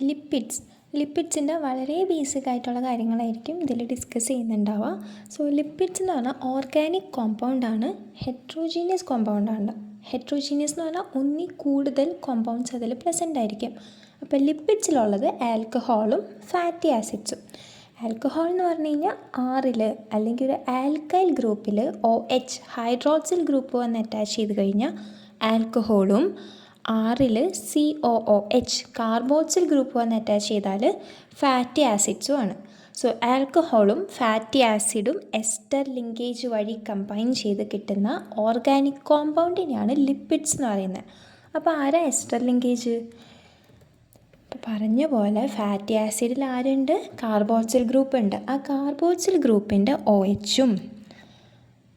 ലിപ്പിഡ്സിൻ്റെ വളരെ ബേസിക് ആയിട്ടുള്ള കാര്യങ്ങളായിരിക്കും ഇതിൽ ഡിസ്കസ് ചെയ്യുന്നുണ്ടാവുക. സോ ലിപ്പിഡ്സ് എന്ന് പറഞ്ഞാൽ ഓർഗാനിക് കോമ്പൗണ്ടാണ്, ഹെട്രോജീനിയസ് കോമ്പൗണ്ടാണ്. ഹെട്രോജീനിയസ് എന്ന് പറഞ്ഞാൽ ഒന്നിൽ കൂടുതൽ കോമ്പൗണ്ട്സ് അതിൽ പ്രസൻ്റ് ആയിരിക്കും. അപ്പോൾ ലിപ്പിഡ്സിലുള്ളത് ആൽക്കഹോളും ഫാറ്റി ആസിഡ്സും. ആൽക്കഹോൾ എന്ന് പറഞ്ഞു കഴിഞ്ഞാൽ ആറിൽ അല്ലെങ്കിൽ ഒരു ആൽക്കൈൽ ഗ്രൂപ്പിൽ OH ഹൈഡ്രോക്സിൽ ഗ്രൂപ്പ് വന്ന് അറ്റാച്ച് ചെയ്ത് കഴിഞ്ഞാൽ ആൽക്കഹോളും, ആറിൽ COOH കാർബോക്സിൽ ഗ്രൂപ്പ് വന്ന് അറ്റാച്ച് ചെയ്താൽ ഫാറ്റി ആസിഡ്സും ആണ്. സോ ആൽക്കഹോളും ഫാറ്റി ആസിഡും എസ്റ്റർ ലിങ്കേജ് വഴി കമ്പൈൻ ചെയ്ത് കിട്ടുന്ന ഓർഗാനിക് കോമ്പൗണ്ടിനെയാണ് ലിപ്പിഡ്സ് എന്ന് പറയുന്നത്. അപ്പോൾ ആരാ എസ്റ്റർ ലിങ്കേജ്? ഇപ്പോൾ പറഞ്ഞ പോലെ ഫാറ്റി ആസിഡിൽ ആരുണ്ട്? കാർബോക്സിൽ ഗ്രൂപ്പ് ഉണ്ട്. ആ കാർബോക്സിൽ ഗ്രൂപ്പിൻ്റെ OHും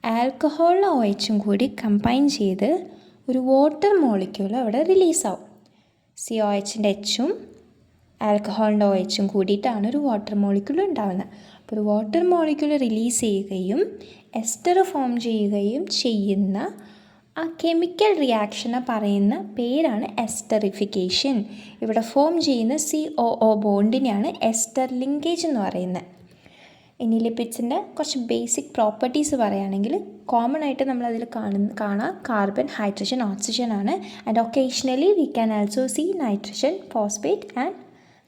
ആൽക്കഹോളിലെ OHും കൂടി കമ്പൈൻ ചെയ്ത് ഒരു വാട്ടർ മോളിക്യൂൾ അവിടെ റിലീസാവും. COHൻ്റെ Hഉം ആൽക്കഹോളിൻ്റെ OHും കൂടിയിട്ടാണ് ഒരു വാട്ടർ മോളിക്യൂൾ ഉണ്ടാകുന്നത്. അപ്പോൾ ഒരു വാട്ടർ മോളിക്യൂൾ റിലീസ് ചെയ്യുകയും എസ്റ്റർ ഫോം ചെയ്യുകയും ചെയ്യുന്ന ആ കെമിക്കൽ റിയാക്ഷനെ പറയുന്ന പേരാണ് എസ്റ്ററിഫിക്കേഷൻ. ഇവിടെ ഫോം ചെയ്യുന്ന COO ബോണ്ടിനെയാണ് എസ്റ്റർ ലിങ്കേജ് എന്ന് പറയുന്നത്. ഇനി ലിപ്പിഡ്സിൻ്റെ കുറച്ച് ബേസിക് പ്രോപ്പർട്ടീസ് പറയുകയാണെങ്കിൽ കോമൺ ആയിട്ട് നമ്മളതിൽ കാണാം കാർബൺ, ഹൈഡ്രജൻ, ഓക്സിജൻ ആണ്. And occasionally we can also see nitrogen, phosphate and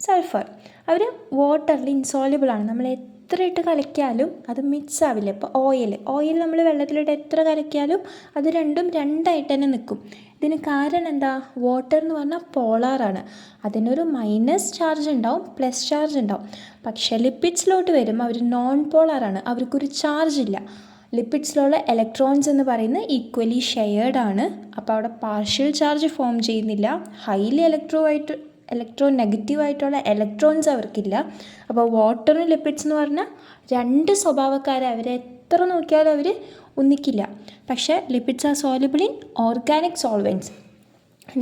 sulphur. അവർ വാട്ടറിൽ ഇൻസോൾയുബിൾ ആണ്. നമ്മൾ എത്ര ഇട്ട് കലക്കിയാലും അത് മിക്സ് ആവില്ല. ഇപ്പോൾ ഓയിൽ നമ്മൾ വെള്ളത്തിലിട്ട് എത്ര കലക്കിയാലും അത് രണ്ടും രണ്ടായിട്ട് തന്നെ നിൽക്കും. ഇതിന് കാരണം എന്താ? വാട്ടർ എന്ന് പറഞ്ഞാൽ പോളാറാണ്. അതിനൊരു മൈനസ് ചാർജ് ഉണ്ടാവും, പ്ലസ് ചാർജ് ഉണ്ടാവും. പക്ഷേ ലിപ്പിഡ്സിലോട്ട് വരുമ്പോൾ അവർ നോൺ പോളാറാണ്, അവർക്കൊരു ചാർജ് ഇല്ല. ലിപ്പിഡ്സിലുള്ള ഇലക്ട്രോൺസ് എന്ന് പറയുന്നത് ഈക്വലി ഷെയർഡ് ആണ്. അപ്പോൾ അവിടെ പാർഷ്യൽ ചാർജ് ഫോം ചെയ്യുന്നില്ല. ഹൈലി ഇലക്ട്രോ നെഗറ്റീവായിട്ടുള്ള ഇലക്ട്രോൺസ് അവർക്കില്ല. അപ്പോൾ വാട്ടറും ലിപ്പിഡ്സ് എന്ന് പറഞ്ഞാൽ രണ്ട് സ്വഭാവക്കാരെ അവരെ എത്ര നോക്കിയാലും അവർ ഒന്നിക്കില്ല. പക്ഷേ lipids are soluble in organic solvents.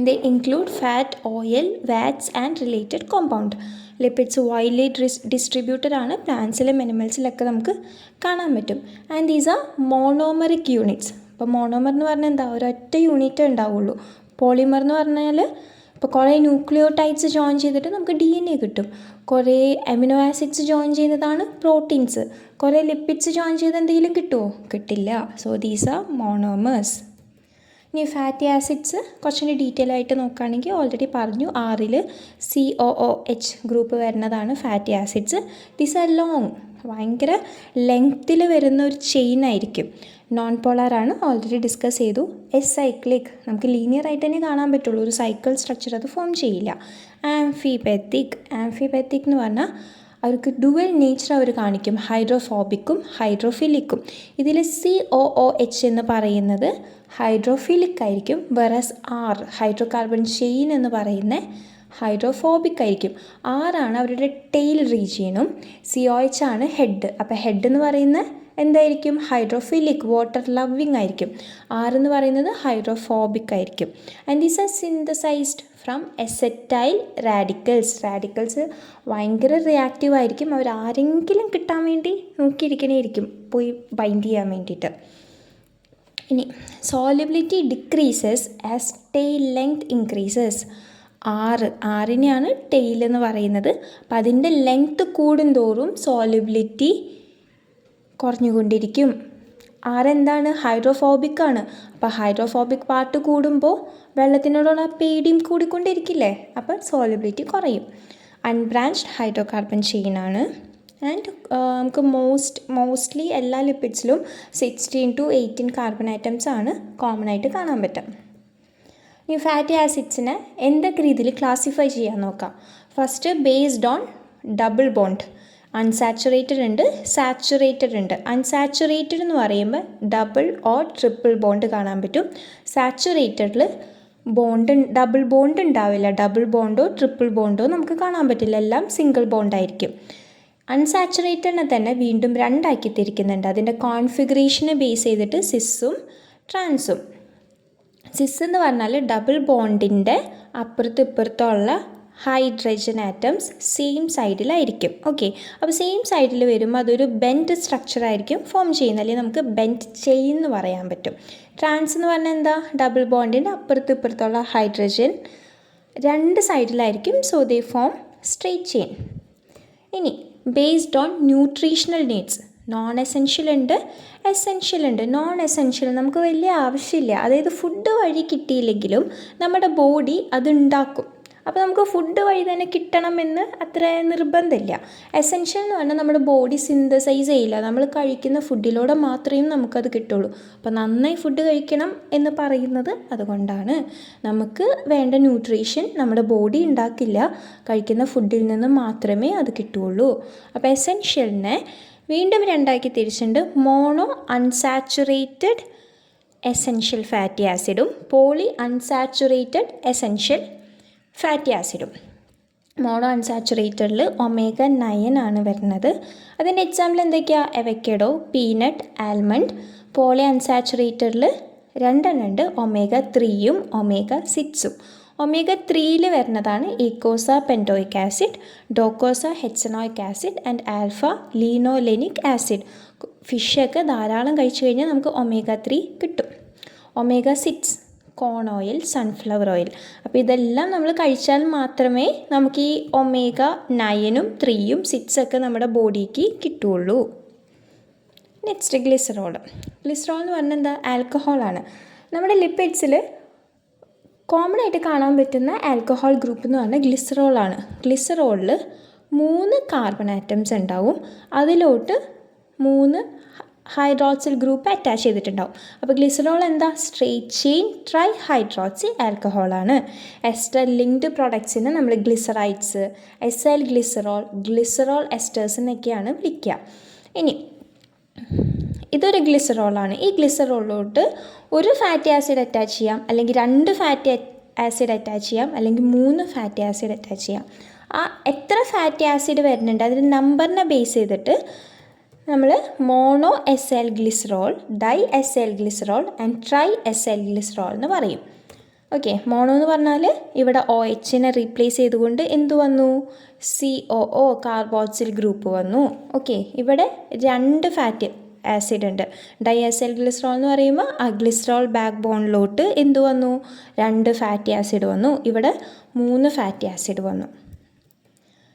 They include fat, oil, waxes and related compound. Lipids widely distributed ആണ്. പ്ലാന്റ്സിലും അനിമൽസിലൊക്കെ നമുക്ക് കാണാൻ പറ്റും. And these are monomeric units. ഇപ്പോൾ മോണോമർ എന്ന് പറഞ്ഞാൽ എന്താ? ഒരൊറ്റ യൂണിറ്റേ ഉണ്ടാവുള്ളൂ. പോളിമർ എന്ന് പറഞ്ഞാൽ ഇപ്പോൾ കുറേ ന്യൂക്ലിയോടൈഡ്സ് ജോയിൻ ചെയ്തിട്ട് നമുക്ക് DNA കിട്ടും. കുറേ അമിനോ ആസിഡ്സ് ജോയിൻ ചെയ്തതാണ് പ്രോട്ടീൻസ്. കുറേ ലിപ്പിഡ്സ് ജോയിൻ ചെയ്ത് എന്തെങ്കിലും കിട്ടുമോ? കിട്ടില്ല. So these are monomers. ഇനി ഫാറ്റി ആസിഡ്സ് കുറച്ചുകൂടി ഡീറ്റെയിൽ ആയിട്ട് നോക്കുകയാണെങ്കിൽ ഓൾറെഡി പറഞ്ഞു, ആറിൽ COOH ഗ്രൂപ്പ് വരുന്നതാണ് fatty acids. These are long, ഭയങ്കര ലെങ്ത്തിൽ വരുന്ന ഒരു ചെയിൻ ആയിരിക്കും. നോൺ പോളാറാണ്, ഓൾറെഡി ഡിസ്കസ് ചെയ്തു. സൈക്ലിക്, നമുക്ക് ലീനിയർ ആയിട്ട് തന്നെ കാണാൻ പറ്റുള്ളൂ, ഒരു സൈക്കിൾ സ്ട്രക്ചർ അത് ഫോം ചെയ്യില്ല. ആംഫിപെത്തിക് എന്ന് പറഞ്ഞാൽ അവർക്ക് ഡുവൽ നേച്ചർ അവർ കാണിക്കും, ഹൈഡ്രോഫോബിക്കും ഹൈഡ്രോഫിലിക്കും. ഇതിൽ COOH എന്ന് പറയുന്നത് ഹൈഡ്രോഫിലിക് ആയിരിക്കും, വെറസ് ഹൈഡ്രോ കാർബൺ ചെയിൻ എന്ന് പറയുന്ന ഹൈഡ്രോഫോബിക് ആയിരിക്കും. ആറാണ് അവരുടെ ടെയിൽ റീജിയനും, COH ആണ് ഹെഡ്. അപ്പോൾ ഹെഡ് എന്ന് പറയുന്നത് എന്തായിരിക്കും? ഹൈഡ്രോഫിലിക്, വാട്ടർ ലവിങ് ആയിരിക്കും. എന്ന് പറയുന്നത് ഹൈഡ്രോഫോബിക് ആയിരിക്കും. And these are synthesised from acetyl radicals ഭയങ്കര റിയാക്റ്റീവ് ആയിരിക്കും. അവർ ആരെങ്കിലും കിട്ടാൻ വേണ്ടി നോക്കിയിരിക്കണേയിരിക്കും, പോയി ബൈൻഡ് ചെയ്യാൻ വേണ്ടിയിട്ട്. ഇനി solubility decreases as tail length increases. ആറിനെയാണ് ടെയിൽ എന്ന് പറയുന്നത്. അപ്പം അതിൻ്റെ ലെങ്ത്ത് കൂടുന്തോറും സോലിബിലിറ്റി കുറഞ്ഞുകൊണ്ടിരിക്കും. എന്താണ്? ഹൈഡ്രോഫോബിക് ആണ്. അപ്പോൾ ഹൈഡ്രോഫോബിക് പാർട്ട് കൂടുമ്പോൾ വെള്ളത്തിനോടുള്ള പേടിയും കൂടിക്കൊണ്ടിരിക്കില്ലേ? അപ്പോൾ സോലിബിലിറ്റി കുറയും. അൺബ്രാഞ്ച്ഡ് ഹൈഡ്രോ കാർബൺ ചെയിൻ ആണ്. ആൻഡ് നമുക്ക് മോസ്റ്റ്ലി എല്ലാ ലിപ്പിഡ്സിലും 16 to 18 കാർബൺ ആറ്റംസ് ആണ് കോമൺ ആയിട്ട് കാണാൻ പറ്റും. ഈ ഫാറ്റി ആസിഡ്സിനെ എന്തൊക്കെ രീതിയിൽ ക്ലാസിഫൈ ചെയ്യാൻ നോക്കാം. First based on double bond. Unsaturated ഉണ്ട്, സാച്ചുറേറ്റഡ് ഉണ്ട്. അൺസാച്ചുറേറ്റഡ് എന്ന് പറയുമ്പോൾ ഡബിൾ ഓർ ട്രിപ്പിൾ ബോണ്ട് കാണാൻ പറ്റും. സാച്ചുറേറ്റഡിൽ ഡബിൾ ബോണ്ട് ഉണ്ടാവില്ല. ഡബിൾ ബോണ്ടോ ട്രിപ്പിൾ ബോണ്ടോ നമുക്ക് കാണാൻ പറ്റില്ല, എല്ലാം സിംഗിൾ ബോണ്ടായിരിക്കും. അൺസാച്ചുറേറ്റഡിനെ തന്നെ വീണ്ടും രണ്ടാക്കി തിരിക്കുന്നുണ്ട്. അതിൻ്റെ കോൺഫിഗറേഷനെ ബേസ് ചെയ്തിട്ട് സിസ്സും ട്രാൻസും. സിസ് എന്ന് പറഞ്ഞാൽ ഡബിൾ ബോണ്ടിൻ്റെ അപ്പുറത്തും ഇപ്പുറത്തുള്ള ഹൈഡ്രജൻ ആറ്റംസ് സെയിം സൈഡിലായിരിക്കും. ഓക്കെ, അപ്പോൾ സെയിം സൈഡിൽ വരുമ്പോൾ അതൊരു ബെൻഡ് സ്ട്രക്ചർ ആയിരിക്കും ഫോം ചെയ്യുന്നത്, അല്ലെങ്കിൽ നമുക്ക് ബെൻഡ് ചെയിൻ എന്ന് പറയാൻ പറ്റും. ട്രാൻസ് എന്ന് പറഞ്ഞാൽ എന്താ? ഡബിൾ ബോണ്ടിൻ്റെ അപ്പുറത്തും ഇപ്പുറത്തുള്ള ഹൈഡ്രജൻ രണ്ട് സൈഡിലായിരിക്കും. So they form straight chain. ഇനി based on nutritional needs, non essential ഉണ്ട്, എസെൻഷ്യൽ ഉണ്ട്. നോൺ എസെൻഷ്യൽ നമുക്ക് വലിയ ആവശ്യമില്ല, അതായത് ഫുഡ് വഴി കിട്ടിയില്ലെങ്കിലും നമ്മുടെ ബോഡി അതുണ്ടാക്കും. അപ്പോൾ നമുക്ക് ഫുഡ് വഴി തന്നെ കിട്ടണമെന്ന് അത്ര നിർബന്ധമില്ല. എസെൻഷ്യൽ എന്ന് പറഞ്ഞാൽ നമ്മുടെ ബോഡി സിന്തസൈസ് ചെയ്യില്ല, നമ്മൾ കഴിക്കുന്ന ഫുഡിലൂടെ മാത്രമേ നമുക്കത് കിട്ടുള്ളൂ. അപ്പോൾ നന്നായി ഫുഡ് കഴിക്കണം എന്ന് പറയുന്നത് അതുകൊണ്ടാണ്. നമുക്ക് വേണ്ട ന്യൂട്രീഷൻ നമ്മുടെ ബോഡി ഉണ്ടാക്കില്ല, കഴിക്കുന്ന ഫുഡിൽ നിന്ന് മാത്രമേ അത് കിട്ടുകയുള്ളൂ. അപ്പോൾ എസെൻഷ്യലിനെ വീണ്ടും രണ്ടാക്കി തിരിച്ചിട്ടുണ്ട്. മോണോ അൺസാച്ചുറേറ്റഡ് എസെൻഷ്യൽ ഫാറ്റി ആസിഡും പോളി അൺസാച്ചുറേറ്റഡ് എസെൻഷ്യൽ ഫാറ്റി ആസിഡും. മോണോ അൺസാച്ചുറേറ്റഡിൽ ഒമേഗ 9 ആണ് വരുന്നത്. അതിൻ്റെ എക്സാമ്പിൾ എന്തൊക്കെയാണ്? Avocado, peanut, almond. പോളി അൺസാച്ചുറേറ്റഡിൽ 2 ഉണ്ട്, ഒമേഗ 3യും ഒമേഗ 6ഉം. ഒമേഗ 3യിൽ വരുന്നതാണ് eicosapentaenoic acid, docosahexaenoic acid and alpha linolenic acid. ഫിഷൊക്കെ ധാരാളം കഴിച്ചു കഴിഞ്ഞാൽ നമുക്ക് ഒമേഗ 3 കിട്ടും. Omega 6 corn oil, sunflower oil. അപ്പോൾ ഇതെല്ലാം നമ്മൾ കഴിച്ചാൽ മാത്രമേ നമുക്ക് ഈ ഒമേഗ 9ഉം 3യും 6ഒക്കെ നമ്മുടെ ബോഡിക്ക് കിട്ടുകയുള്ളൂ. Next glycerol. ഗ്ലിസറോൾ എന്ന് പറഞ്ഞാൽ എന്താ? ആൽക്കഹോളാണ്. നമ്മുടെ ലിപ്പിഡ്സിൽ കോമൺ ആയിട്ട് കാണാൻ പറ്റുന്ന ആൽക്കഹോൾ ഗ്രൂപ്പ് എന്ന് പറഞ്ഞാൽ ഗ്ലിസറോളാണ്. ഗ്ലിസറോളിൽ 3 കാർബൺ ആറ്റംസ് ഉണ്ടാവും, അതിലോട്ട് 3 ഹൈഡ്രോക്സിൽ ഗ്രൂപ്പ് അറ്റാച്ച് ചെയ്തിട്ടുണ്ടാവും. അപ്പോൾ ഗ്ലിസറോൾ എന്താ? സ്ട്രെയിറ്റ് ചെയിൻ ട്രൈ ഹൈഡ്രോക്സി ആൽക്കഹോളാണ്. എസ്റ്റർ ലിങ്ക്ഡ് പ്രൊഡക്ട്സിന് നമ്മൾ glycerides, acyl glycerol, glycerol esters എന്നൊക്കെയാണ് വിളിക്കുക. ഇനി ഇതൊരു ഗ്ലിസറോളാണ്. ഈ ഗ്ലിസറോളിലോട്ട് ഒരു ഫാറ്റി ആസിഡ് അറ്റാച്ച് ചെയ്യാം, അല്ലെങ്കിൽ 2 ഫാറ്റി ആസിഡ് അറ്റാച്ച് ചെയ്യാം, അല്ലെങ്കിൽ 3 ഫാറ്റി ആസിഡ് അറ്റാച്ച് ചെയ്യാം. ആ എത്ര ഫാറ്റി ആസിഡ് വരുന്നുണ്ട് അതിൻ്റെ നമ്പറിനെ ബേസ് ചെയ്തിട്ട് നമ്മൾ mono acyl glycerol, di acyl glycerol and tri acyl glycerol എന്ന് പറയും. ഓക്കെ, മോണോ എന്ന് പറഞ്ഞാൽ ഇവിടെ OHനെ റീപ്ലേസ് ചെയ്തുകൊണ്ട് എന്ത് വന്നു? COO കാർബോക്സിൽ ഗ്രൂപ്പ് വന്നു. ഓക്കെ, ഇവിടെ 2 ഫാറ്റി ആസിഡ് ഉണ്ട്. ഡൈ എസൈൽ ഗ്ലിസറോൾ എന്ന് പറയുമ്പോൾ ആ ഗ്ലിസറോൾ ബാക്ക് ബോണിലോട്ട് എന്ത് വന്നു? 2 ഫാറ്റി ആസിഡ് വന്നു. ഇവിടെ 3 ഫാറ്റി ആസിഡ് വന്നു.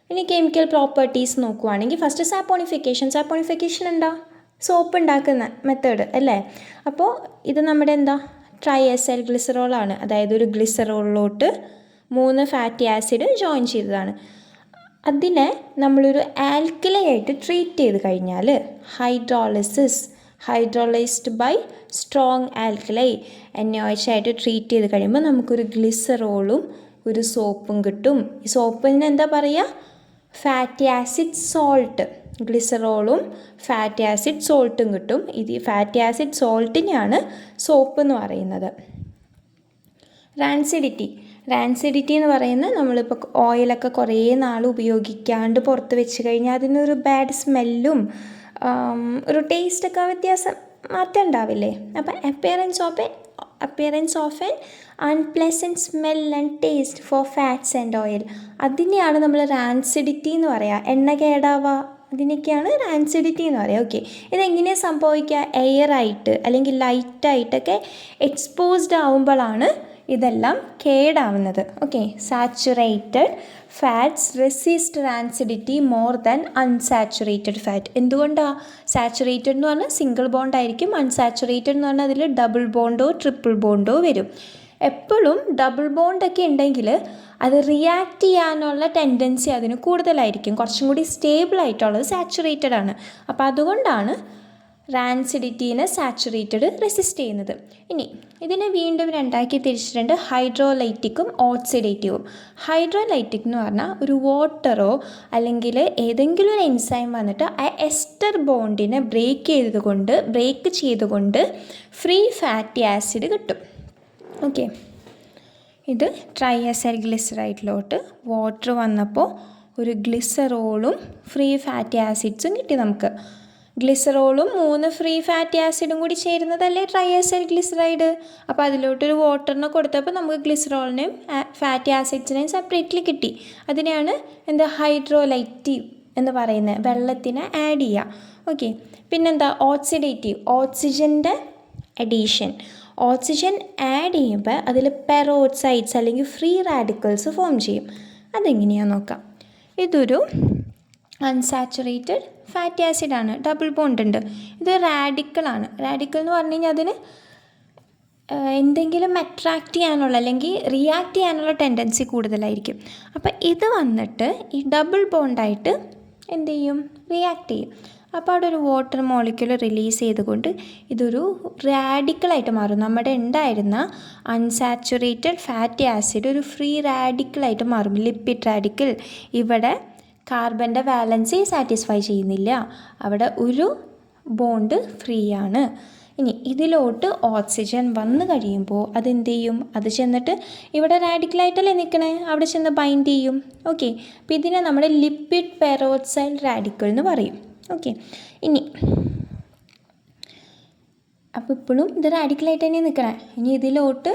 ഇനി കെമിക്കൽ പ്രോപ്പർട്ടീസ് നോക്കുവാണെങ്കിൽ ഫസ്റ്റ് സാപ്പോണിഫിക്കേഷൻ എന്താ? സോപ്പ് ഉണ്ടാക്കുന്ന മെത്തേഡ് അല്ലേ? അപ്പോൾ ഇത് നമ്മുടെ എന്താ? ട്രൈ എസൈൽ ഗ്ലിസറോളാണ്. അതായത് ഒരു ഗ്ലിസറോളിലോട്ട് 3 ഫാറ്റി ആസിഡ് ജോയിൻ ചെയ്തതാണ്. അതിനെ നമ്മളൊരു ആൽക്കലയായിട്ട് ട്രീറ്റ് ചെയ്ത് കഴിഞ്ഞാൽ hydrolysed by strong alkali NaOH ആയിട്ട് ട്രീറ്റ് ചെയ്ത് കഴിയുമ്പോൾ നമുക്കൊരു ഗ്ലിസറോളും ഒരു സോപ്പും കിട്ടും. ഈ സോപ്പിന് എന്താ പറയുക? Fatty acid salt. ഗ്ലിസറോളും ഫാറ്റി ആസിഡ് സോൾട്ടും കിട്ടും. ഇത് ഫാറ്റി ആസിഡ് സോൾട്ടിനെയാണ് സോപ്പ് എന്ന് പറയുന്നത്. റാൻസിഡിറ്റി എന്ന് പറയുന്നത് നമ്മളിപ്പോൾ ഓയിലൊക്കെ കുറേ നാൾ ഉപയോഗിക്കാണ്ട് പുറത്ത് വെച്ച് കഴിഞ്ഞാൽ അതിനൊരു ബാഡ് സ്മെല്ലും ഒരു ടേസ്റ്റൊക്കെ മാറ്റം ഉണ്ടാവില്ലേ? അപ്പം appearance of N unpleasant smell and taste for fats and oil. അതിനെയാണ് നമ്മൾ റാൻസിഡിറ്റി എന്ന് പറയുക. എണ്ണ കേടാവുക, അതിനൊക്കെയാണ് റാൻസിഡിറ്റി എന്ന് പറയുക. ഓക്കെ, ഇതെങ്ങനെയാണ് സംഭവിക്കുക? എയറായിട്ട് അല്ലെങ്കിൽ ലൈറ്റായിട്ടൊക്കെ എക്സ്പോസ്ഡ് ആവുമ്പോഴാണ് ഇതെല്ലാം കേടാവുന്നത്. Okay, saturated fats resist rancidity more than unsaturated fat. എന്തുകൊണ്ടാണ്? സാച്ചുറേറ്റഡ് എന്ന് പറഞ്ഞാൽ സിംഗിൾ ബോണ്ട് ആയിരിക്കും, അൺസാച്ചുറേറ്റഡ് എന്ന് പറഞ്ഞാൽ അതിൽ ഡബിൾ ബോണ്ടോ ട്രിപ്പിൾ ബോണ്ടോ വരും. എപ്പോഴും ഡബിൾ ബോണ്ടൊക്കെ ഉണ്ടെങ്കിൽ അത് റിയാക്ട് ചെയ്യാനുള്ള ടെൻഡൻസി അതിന് കൂടുതലായിരിക്കും. കുറച്ചും കൂടി സ്റ്റേബിൾ ആയിട്ടുള്ളത് സാച്ചുറേറ്റഡ് ആണ്. അപ്പോൾ അതുകൊണ്ടാണ് റാൻസിഡിറ്റീനെ സാച്ചുറേറ്റഡ് റെസിസ്റ്റ് ചെയ്യുന്നത്. ഇനി ഇതിനെ വീണ്ടും രണ്ടാക്കി തിരിച്ചിട്ടുണ്ട്, ഹൈഡ്രോലൈറ്റിക്കും ഓക്സിഡേറ്റീവും. ഹൈഡ്രോലൈറ്റിക് എന്ന് പറഞ്ഞാൽ ഒരു വാട്ടറോ അല്ലെങ്കിൽ ഏതെങ്കിലും ഒരു എൻസൈം വന്നിട്ട് ആ എസ്റ്റർ ബോണ്ടിനെ ബ്രേക്ക് ചെയ്തുകൊണ്ട് ഫ്രീ ഫാറ്റി ആസിഡ് കിട്ടും. ഓക്കെ, ഇത് ട്രൈ എസൈൽ ഗ്ലിസറൈഡിലോട്ട് വാട്ടർ വന്നപ്പോൾ ഒരു ഗ്ലിസറോളും ഫ്രീ ഫാറ്റി ആസിഡ്സും കിട്ടി നമുക്ക്. ഗ്ലിസറോളും 3 ഫ്രീ ഫാറ്റി ആസിഡും കൂടി ചേരുന്നതല്ലേ ട്രൈ എസൈൽ ഗ്ലിസറൈഡ്. അപ്പോൾ അതിലോട്ടൊരു വാട്ടറിനെ കൊടുത്തപ്പോൾ നമുക്ക് ഗ്ലിസറോളിനെയും ഫാറ്റി ആസിഡ്സിനെയും സെപ്പറേറ്റ്ലി കിട്ടി. അതിനെയാണ് ഹൈഡ്രോലൈറ്റീവ് എന്ന് പറയുന്നത്, വെള്ളത്തിനെ ആഡ് ചെയ്യുക. ഓക്കെ, പിന്നെന്താ? ഓക്സിജൻ്റെ അഡീഷൻ. ഓക്സിജൻ ആഡ് ചെയ്യുമ്പോൾ അതിൽ പെറോക്സൈഡ്സ് അല്ലെങ്കിൽ ഫ്രീ റാഡിക്കൽസ് ഫോം ചെയ്യും. അതെങ്ങനെയാണെന്ന് നോക്കാം. ഇതൊരു അൺസാച്ചുറേറ്റഡ് ഫാറ്റി ആസിഡാണ്, ഡബിൾ ബോണ്ട് ഉണ്ട്. ഇത് റാഡിക്കളാണ്. റാഡിക്കൽ എന്ന് പറഞ്ഞു കഴിഞ്ഞാൽ അതിന് എന്തെങ്കിലും അട്രാക്റ്റ് ചെയ്യാനുള്ള അല്ലെങ്കിൽ റിയാക്ട് ചെയ്യാനുള്ള ടെൻഡൻസി കൂടുതലായിരിക്കും. അപ്പോൾ ഇത് വന്നിട്ട് ഈ ഡബിൾ ബോണ്ടായിട്ട് എന്ത് ചെയ്യും, റിയാക്ട് ചെയ്യും. അപ്പോൾ അവിടെ ഒരു വാട്ടർ മോളിക്യൂൾ റിലീസ് ചെയ്തുകൊണ്ട് ഇതൊരു റാഡിക്കളായിട്ട് മാറും. നമ്മുടെ ഉണ്ടായിരുന്ന അൺസാച്ചുറേറ്റഡ് ഫാറ്റി ആസിഡ് ഒരു ഫ്രീ റാഡിക്കളായിട്ട് മാറും, ലിപ്പിഡ് റാഡിക്കൽ. ഇവിടെ കാർബൻ്റെ വാലൻസി സാറ്റിസ്ഫൈ ചെയ്യുന്നില്ല, അവിടെ ഒരു ബോണ്ട് ഫ്രീ ആണ്. ഇനി ഇതിലോട്ട് ഓക്സിജൻ വന്നു കഴിയുമ്പോൾ അതെന്ത് ചെയ്യും, അത് ചെന്നിട്ട് ഇവിടെ റാഡിക്കലായിട്ടല്ലേ നിൽക്കണേ, അവിടെ ചെന്ന് ബൈൻഡ് ചെയ്യും. ഓക്കെ, അപ്പോൾ ഇതിനെ നമ്മൾ ലിപ്പിഡ് പെറോക്സൈൽ റാഡിക്കൽ എന്ന് പറയും. ഓക്കെ, ഇനി അപ്പോൾ ഇപ്പോഴും ഇത് റാഡിക്കലായിട്ട് തന്നെ നിൽക്കണേ. ഇനി ഇതിലോട്ട്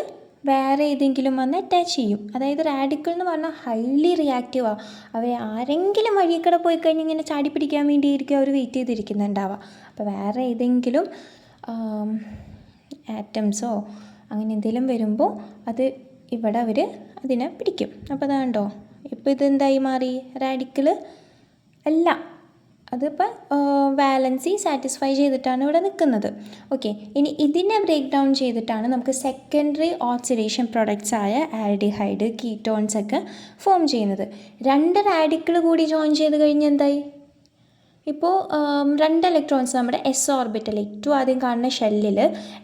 വേറെ ഏതെങ്കിലും വന്ന് അറ്റാച്ച് ചെയ്യും. അതായത് റാഡിക്കൽ എന്ന് പറഞ്ഞാൽ ഹൈലി റിയാക്റ്റീവാണ്. അവർ ആരെങ്കിലും വഴിക്കടെ പോയി കഴിഞ്ഞ് ഇങ്ങനെ ചാടി പിടിക്കാൻ വേണ്ടിയിരിക്കും അവർ വെയിറ്റ് ചെയ്തിരിക്കുന്നുണ്ടാവുക. അപ്പോൾ വേറെ ഏതെങ്കിലും ആറ്റംസോ അങ്ങനെ എന്തെങ്കിലും വരുമ്പോൾ അത് ഇവിടെ അവർ അതിനെ പിടിക്കും. അപ്പോൾ അതാണ്ടോ ഇപ്പോൾ ഇതെന്തായി മാറി, റാഡിക്കൽ അല്ല, അതിപ്പോൾ വാലൻസി സാറ്റിസ്ഫൈ ചെയ്തിട്ടാണ് ഇവിടെ നിൽക്കുന്നത്. ഓക്കെ, ഇനി ഇതിനെ ബ്രേക്ക് ഡൗൺ ചെയ്തിട്ടാണ് നമുക്ക് സെക്കൻഡറി ഓക്സിഡേഷൻ പ്രൊഡക്ട്സ് ആയ ആൽഡിഹൈഡ്, കീറ്റോൺസ് ഒക്കെ ഫോം ചെയ്യുന്നത്. രണ്ട് റാഡിക്കൽ കൂടി ജോയിൻ ചെയ്ത് കഴിഞ്ഞാൽ എന്തായി, ഇപ്പോൾ 2 ഇലക്ട്രോൺസ് നമ്മുടെ എസ് ഓർബിറ്റൽ, ഏറ്റവും ആദ്യം കാണുന്ന ഷെല്ലിൽ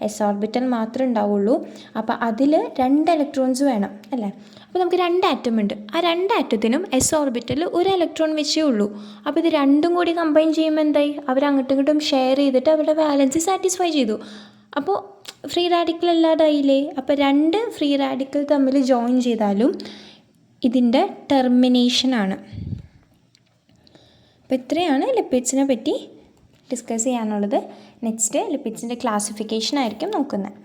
എസ് ഓർബിറ്റൽ മാത്രമേ ഉണ്ടാവുള്ളൂ. അപ്പോൾ അതിൽ 2 ഇലക്ട്രോൺസ് വേണം അല്ലേ. അപ്പോൾ നമുക്ക് 2 ആറ്റം ഉണ്ട്, ആ 2 ആറ്റത്തിനും എസ് ഓർബിറ്റൽ 1 ഇലക്ട്രോൺ വെച്ചേ ഉള്ളൂ. അപ്പോൾ ഇത് രണ്ടും കൂടി കമ്പൈൻ ചെയ്യുമ്പോൾ എന്തായി, അവർ അങ്ങോട്ടും ഇങ്ങോട്ടും ഷെയർ ചെയ്തിട്ട് അവരുടെ ബാലൻസ് സാറ്റിസ്ഫൈ ചെയ്തു. അപ്പോൾ ഫ്രീ റാഡിക്കൽ അല്ലാതായില്ലേ. അപ്പോൾ 2 ഫ്രീ റാഡിക്കൽ തമ്മിൽ ജോയിൻ ചെയ്താലും ഇതിൻ്റെ ടെർമിനേഷനാണ്. അപ്പോൾ ഇത്രയാണ് ലിപ്പിഡ്സിനെ പറ്റി ഡിസ്കസ് ചെയ്യാനുള്ളത്. നെക്സ്റ്റ് ലിപ്പിഡ്സിൻ്റെ ക്ലാസിഫിക്കേഷൻ ആയിരിക്കും നോക്കുന്നത്.